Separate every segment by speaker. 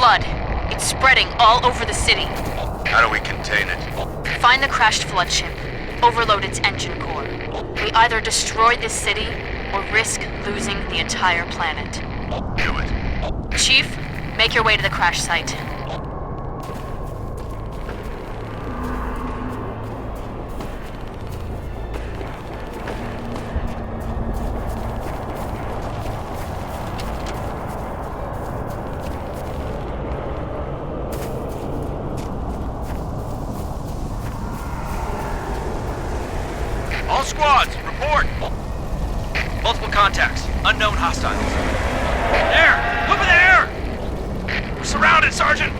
Speaker 1: flood. It's spreading all over the city.
Speaker 2: How do we contain it?
Speaker 1: Find the crashed flood ship. Overload its engine core. We either destroy this city or risk losing the entire planet.
Speaker 2: Do it.
Speaker 1: Chief, make your way to the crash site.
Speaker 3: All squads, report! Multiple contacts. Unknown hostiles. There! Over there! We're surrounded, Sergeant!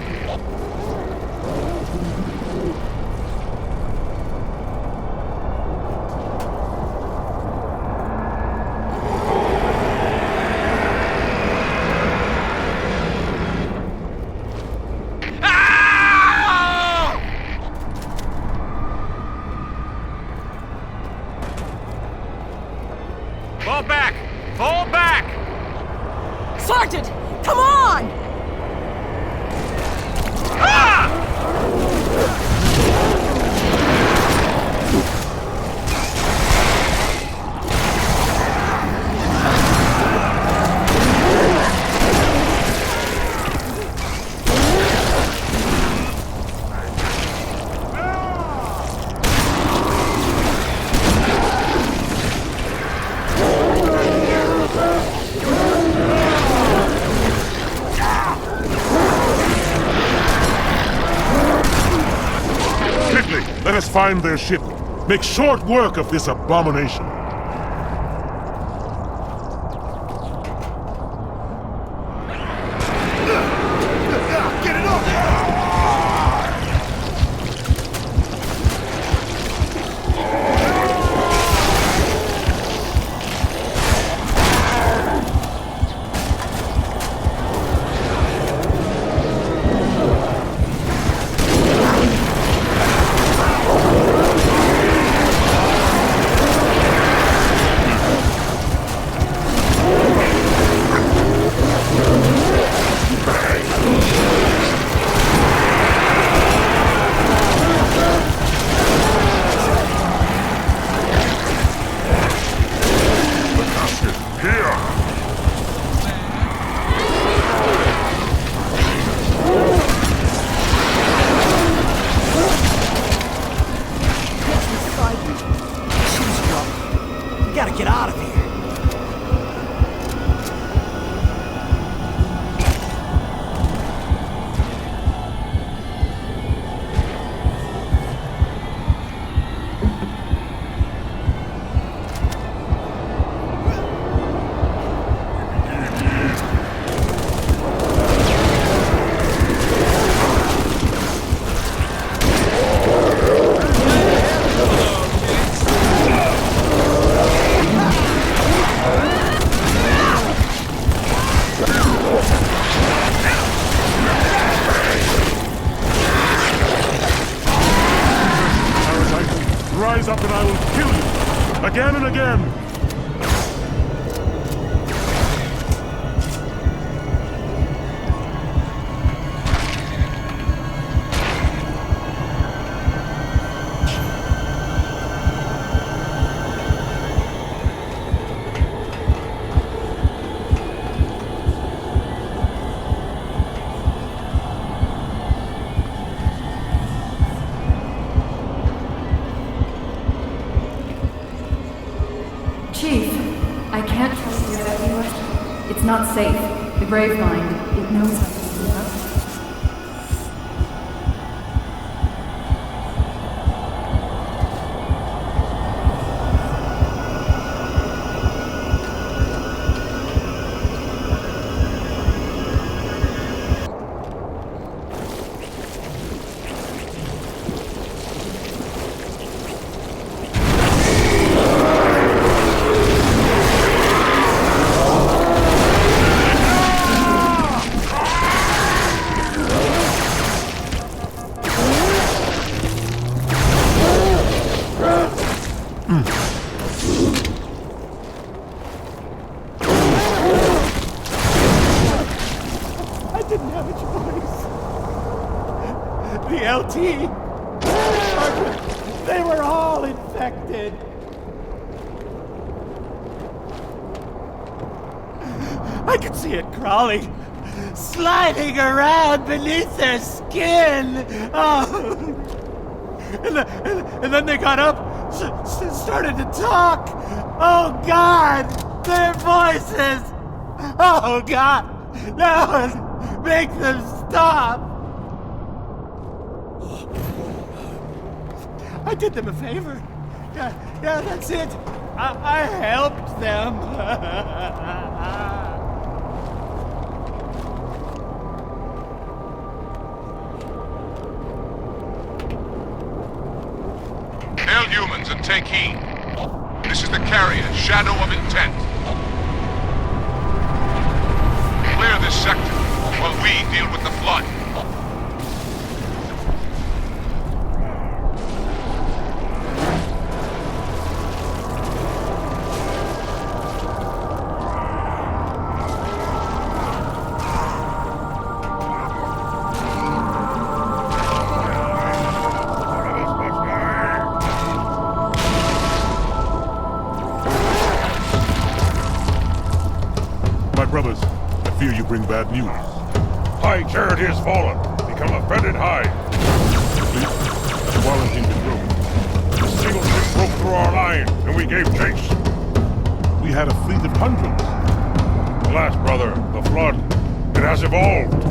Speaker 3: Fall back! Fall back!
Speaker 4: Sergeant! Come on!
Speaker 3: Ah!
Speaker 5: Let us find their ship. Make short work of this abomination.
Speaker 2: Get it up!
Speaker 4: We gotta get out of here.
Speaker 5: Rise up and I will kill you! Again and again!
Speaker 6: Chief, I can't trust your evaluation. It's not safe. The grave mind, it knows how to speak up.
Speaker 4: I didn't have a choice.
Speaker 7: see. They were all infected. I could see it crawling, sliding around beneath their skin. Oh. And then they got up, started to talk. Oh, God, their voices. Oh, God, no, make them stop. I did them a favor. Yeah, that's it. I helped them.
Speaker 2: Hail humans and take heed. This is the carrier, Shadow of Intent. Clear this sector while we deal with the flood.
Speaker 5: My brothers, I fear you bring bad news.
Speaker 8: High charity has fallen, become a fetid hive.
Speaker 5: Please, the quarantine been broken.
Speaker 8: A single ship broke through our line, and we gave chase.
Speaker 5: We had a fleet of hundreds.
Speaker 8: Alas, brother, the flood, it has evolved.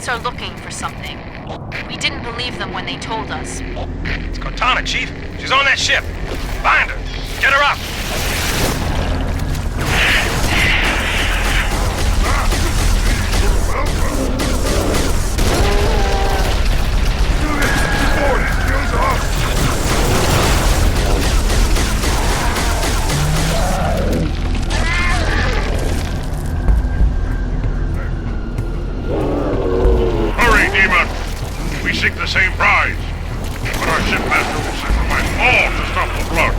Speaker 1: are looking for something. We didn't believe them when they told us.
Speaker 3: It's Cortana, Chief. She's on that ship. Find her. Get her up.
Speaker 8: Hurry, demon! We seek the same prize, but our shipmaster will sacrifice all to stop the flood.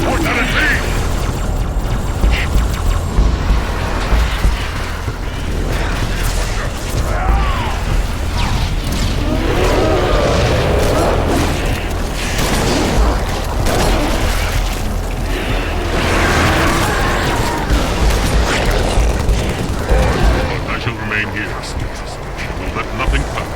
Speaker 8: What can it be? I shall remain here. I will let nothing pass.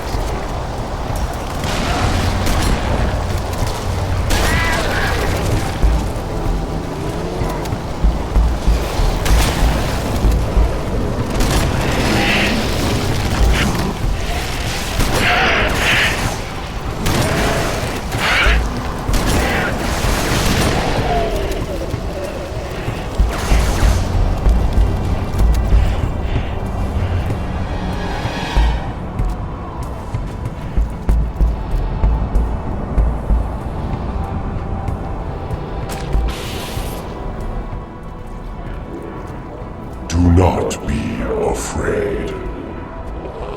Speaker 5: Do not be afraid.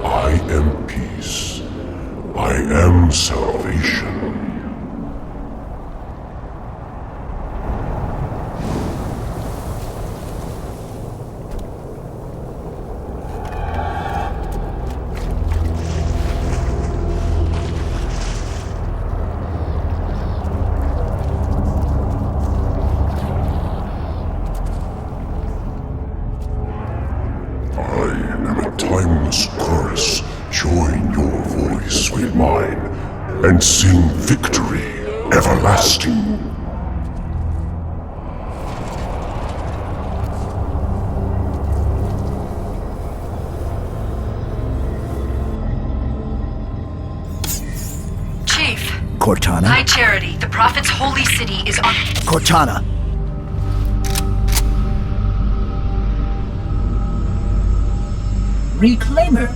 Speaker 5: I am peace. I am salvation. Timeless chorus, join your voice with mine, and sing victory everlasting.
Speaker 1: Chief,
Speaker 9: Cortana?
Speaker 1: High Charity, the Prophet's holy city is on...
Speaker 9: Cortana!
Speaker 10: Reclaimer.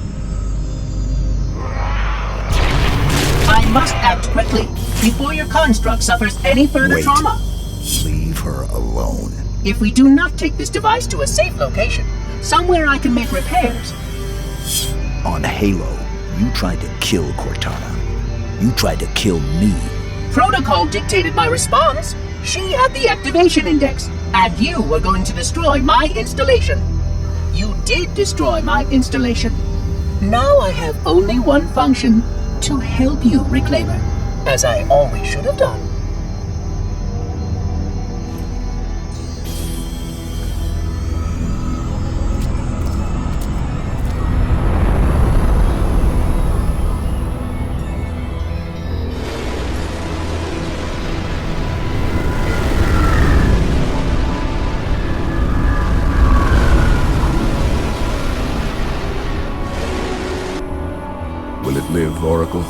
Speaker 10: I must act quickly before your construct suffers any further
Speaker 9: Wait.
Speaker 10: trauma.
Speaker 9: Leave her alone.
Speaker 10: If we do not take this device to a safe location, somewhere I can make repairs.
Speaker 9: On Halo, you tried to kill Cortana. You tried to kill me.
Speaker 10: Protocol dictated my response. She had the activation index, and you were going to destroy my installation. You did destroy my installation. Now I have only one function, to help you, Reclaimer, as I always should have done.
Speaker 11: Will it live, Oracle?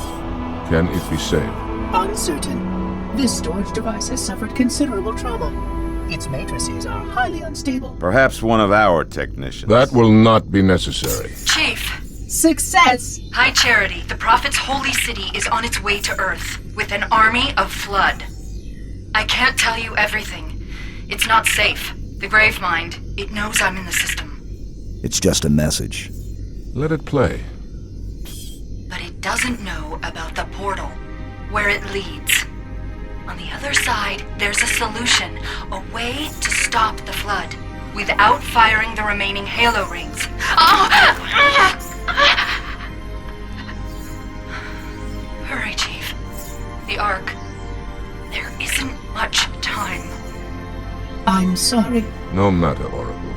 Speaker 11: Can it be saved?
Speaker 10: Uncertain. This storage device has suffered considerable trauma. Its matrices are highly unstable.
Speaker 12: Perhaps one of our technicians.
Speaker 11: That will not be necessary.
Speaker 1: Chief,
Speaker 10: Success!
Speaker 1: High Charity, the Prophet's holy city is on its way to Earth with an army of Flood. I can't tell you everything. It's not safe. The Gravemind, it knows I'm in the system.
Speaker 9: It's just a message.
Speaker 11: Let it play.
Speaker 1: But it doesn't know about the portal, where it leads. On the other side, there's a solution, a way to stop the Flood, without firing the remaining Halo rings. Hurry, Chief. The Ark. There isn't much time.
Speaker 10: I'm sorry.
Speaker 11: No matter, Oracle.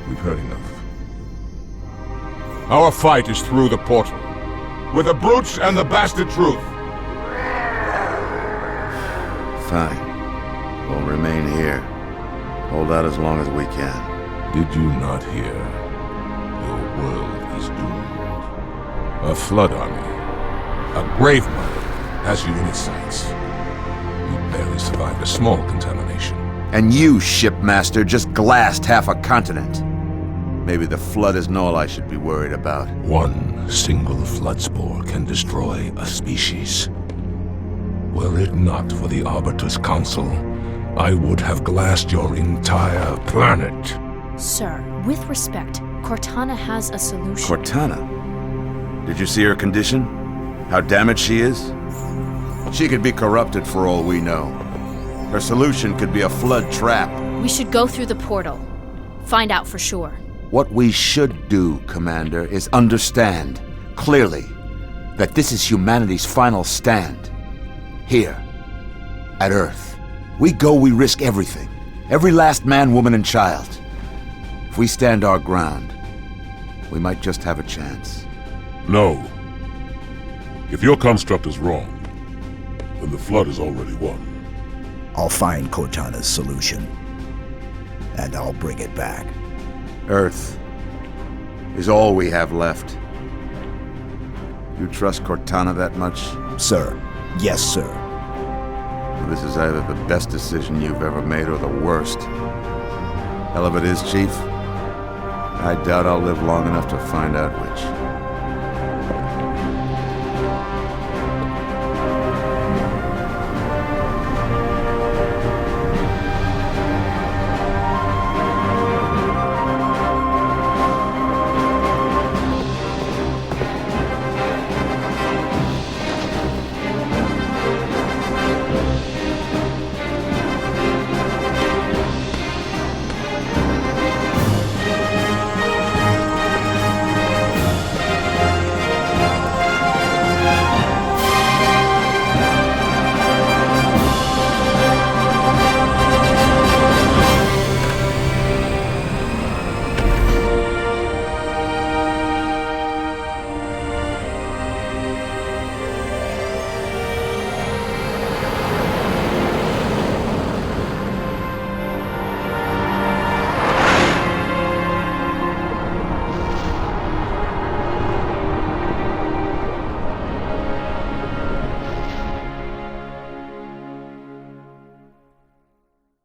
Speaker 11: We've heard enough. Our fight is through the portal. With the brutes and the bastard truth.
Speaker 12: Fine. We'll remain here. Hold out as long as we can.
Speaker 11: Did you not hear? Your world is doomed. A flood army, a grave mother, has you in its sights. You barely survived a small contamination.
Speaker 12: And you, shipmaster, just glassed half a continent. Maybe the flood isn't all I should be worried about.
Speaker 11: One single flood spore can destroy a species. Were it not for the Arbiter's Council, I would have glassed your entire planet.
Speaker 13: Sir, with respect, Cortana has a solution.
Speaker 12: Cortana? Did you see her condition? How damaged she is? She could be corrupted for all we know. Her solution could be a flood trap.
Speaker 13: We should go through the portal. Find out for sure.
Speaker 12: What we should do, Commander, is understand, clearly, that this is humanity's final stand. Here, at Earth. We go, we risk everything. Every last man, woman, and child. If we stand our ground, we might just have a chance.
Speaker 5: No. If your construct is wrong, then the Flood is already won.
Speaker 9: I'll find Cortana's solution. And I'll bring it back.
Speaker 12: Earth is all we have left. You trust Cortana that much?
Speaker 9: Sir. Yes, sir.
Speaker 12: This is either the best decision you've ever made or the worst. Hell of it is, Chief. I doubt I'll live long enough to find out which.